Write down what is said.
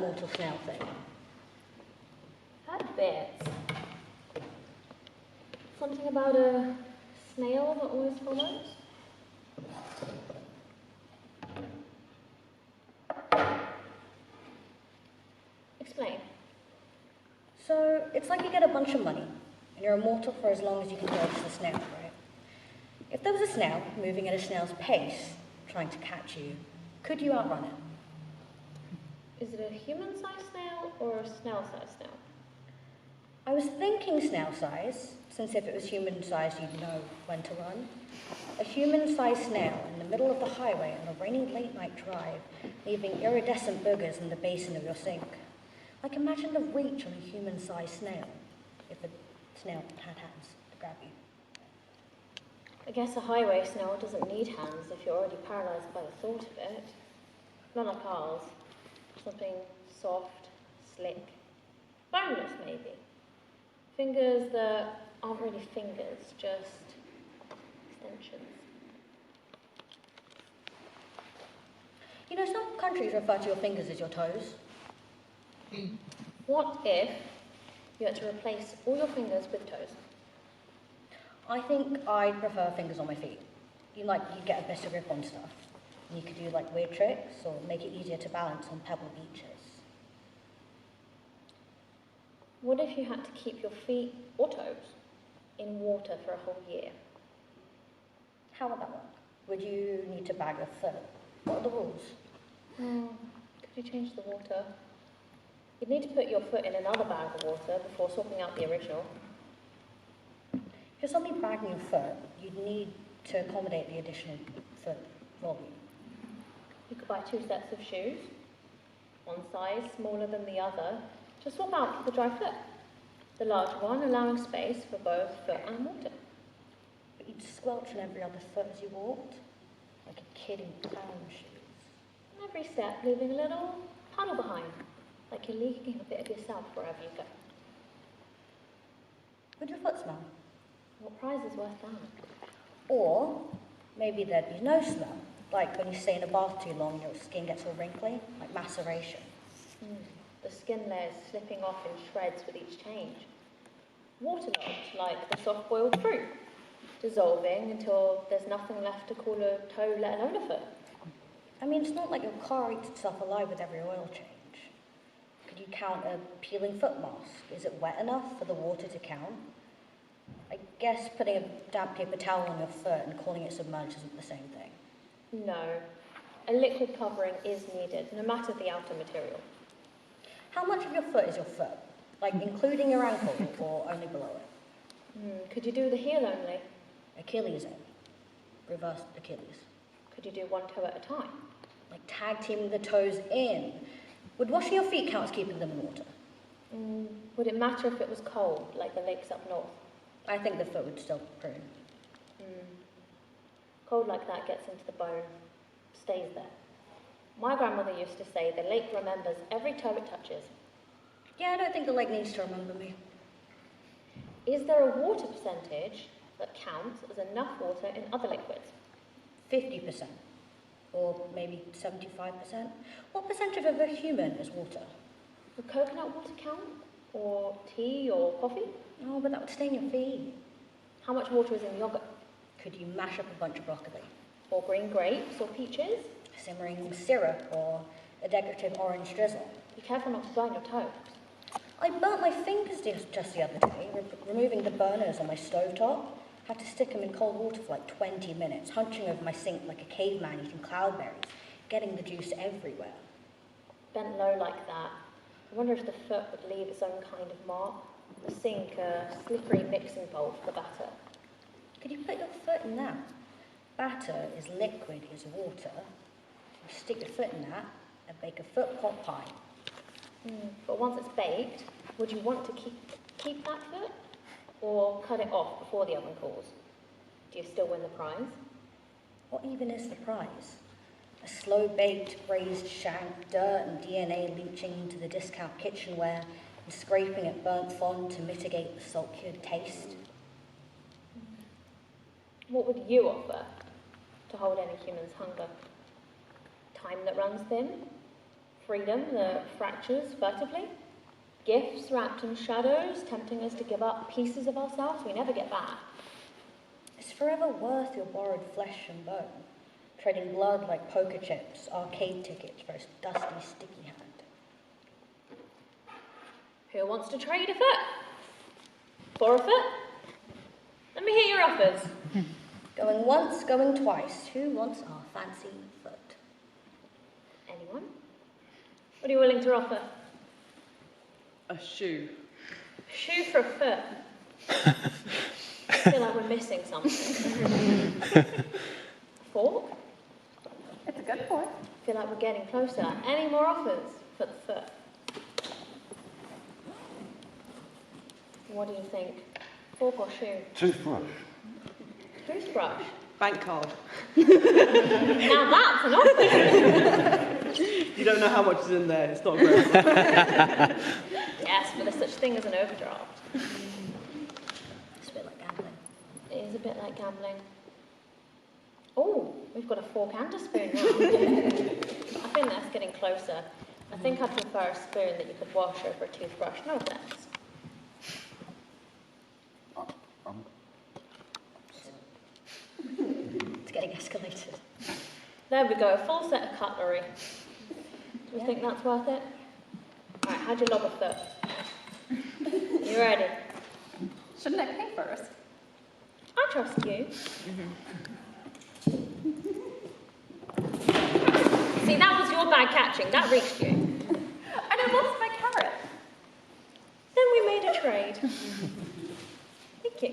mortal snail thing? Had bits. Something about a snail that always follows? Explain. So, it's like you get a bunch of money, and you're immortal for as long as you can dodge the snail, right? If there was a snail moving at a snail's pace, trying to catch you, could you outrun it? Is it a human-sized snail or a snail-sized snail? I was thinking snail size, since if it was human-sized, you'd know when to run. A human-sized snail in the middle of the highway on a rainy late-night drive, leaving iridescent boogers in the basin of your sink. Like, imagine the reach of a human-sized snail, if the snail had hands to grab you. I guess a highway snail doesn't need hands if you're already paralysed by the thought of it. Not like ours. Something soft, slick, boneless maybe. Fingers that aren't really fingers, just extensions. You know, some countries refer to your fingers as your toes. What if you had to replace all your fingers with toes? I think I'd prefer fingers on my feet. You get a better grip on stuff. And you could do like weird tricks or make it easier to balance on pebble beaches. What if you had to keep your feet or toes in water for a whole year? How would that work? Would you need to bag a foot? What are the rules? Could you change the water? You'd need to put your foot in another bag of water before swapping out the original. If you're suddenly bagging your foot, you'd need to accommodate the additional foot volume. You could buy 2 sets of shoes, one size smaller than the other, to swap out for the dry foot. The large one allowing space for both foot and water. But you'd squelch on every other foot as you walked, like a kid in clown shoes. And every step leaving a little puddle behind, like you're leaking a bit of yourself wherever you go. Would your foot smell? What prize is worth that? Or maybe there'd be no smell, like when you stay in a bath too long, your skin gets all wrinkly, like maceration. The skin layers slipping off in shreds with each change. Waterlogged, like the soft-boiled fruit, dissolving until there's nothing left to call a toe, let alone a foot. I mean, it's not like your car eats itself alive with every oil change. Could you count a peeling foot mask? Is it wet enough for the water to count? I guess putting a damp paper towel on your foot and calling it submerged isn't the same thing. No. A liquid covering is needed, no matter the outer material. How much of your foot is your foot? Like, including your ankle or only below it? Could you do the heel only? Achilles only. Reverse Achilles. Could you do one toe at a time? Like tag teaming the toes in. Would washing your feet count as keeping them in water? Would it matter if it was cold, like the lakes up north? I think the foot would still prune. Cold like that gets into the bone, stays there. My grandmother used to say the lake remembers every toe it touches. Yeah, I don't think the lake needs to remember me. Is there a water percentage that counts as enough water in other liquids? 50%. Or maybe 75%. What percentage of a human is water? Would coconut water count? Or tea or coffee? Oh, but that would stain your feet. How much water is in yogurt? Could you mash up a bunch of broccoli? Or green grapes or peaches? Simmering syrup or a decorative orange drizzle? Be careful not to burn your toes. I burnt my fingers just the other day, removing the burners on my stovetop. Had to stick them in cold water for like 20 minutes, hunching over my sink like a caveman eating cloudberries, getting the juice everywhere. Bent low like that, I wonder if the foot would leave its own kind of mark. The sink, a slippery mixing bowl for the batter. Could you put your foot in that? Batter is liquid, is water. You stick your foot in that and bake a foot pot pie. But once it's baked, would you want to keep that foot? Or cut it off before the oven cools? Do you still win the prize? What even is the prize? A slow-baked, braised shank, dirt and DNA leaching into the discount kitchenware and scraping at burnt fond to mitigate the salt-cured taste? What would you offer to hold any human's hunger? Time that runs thin? Freedom that fractures furtively. Gifts wrapped in shadows, tempting us to give up pieces of ourselves we never get back. It's forever worth your borrowed flesh and bone, trading blood like poker chips, arcade tickets for its dusty, sticky hand. Who wants to trade a foot? For a foot? Let me hear your offers. Going once, going twice. Who wants our fancy foot? Anyone? What are you willing to offer? A shoe. A shoe for a foot. I feel like we're missing something. A fork? It's a good point. I feel like we're getting closer. Any more offers for the foot? What do you think? Fork or shoe? Toothbrush. Toothbrush. Bank card. Now that's an offer. You don't know how much is in there. It's not great. Yes, but there's such thing as an overdraft. It's a bit like gambling. It is a bit like gambling. Oh, we've got a fork and a spoon now. I think that's getting closer. I think I'd prefer a spoon that you could wash over a toothbrush. No offense. It's getting escalated. There we go, a full set of cutlery. Do you think that's worth it? All right, how'd you lob a foot? You ready? Shouldn't I pay first? I trust you. See, that was your bag catching. That reached you. And I lost my carrot. Then we made a trade. Thank you.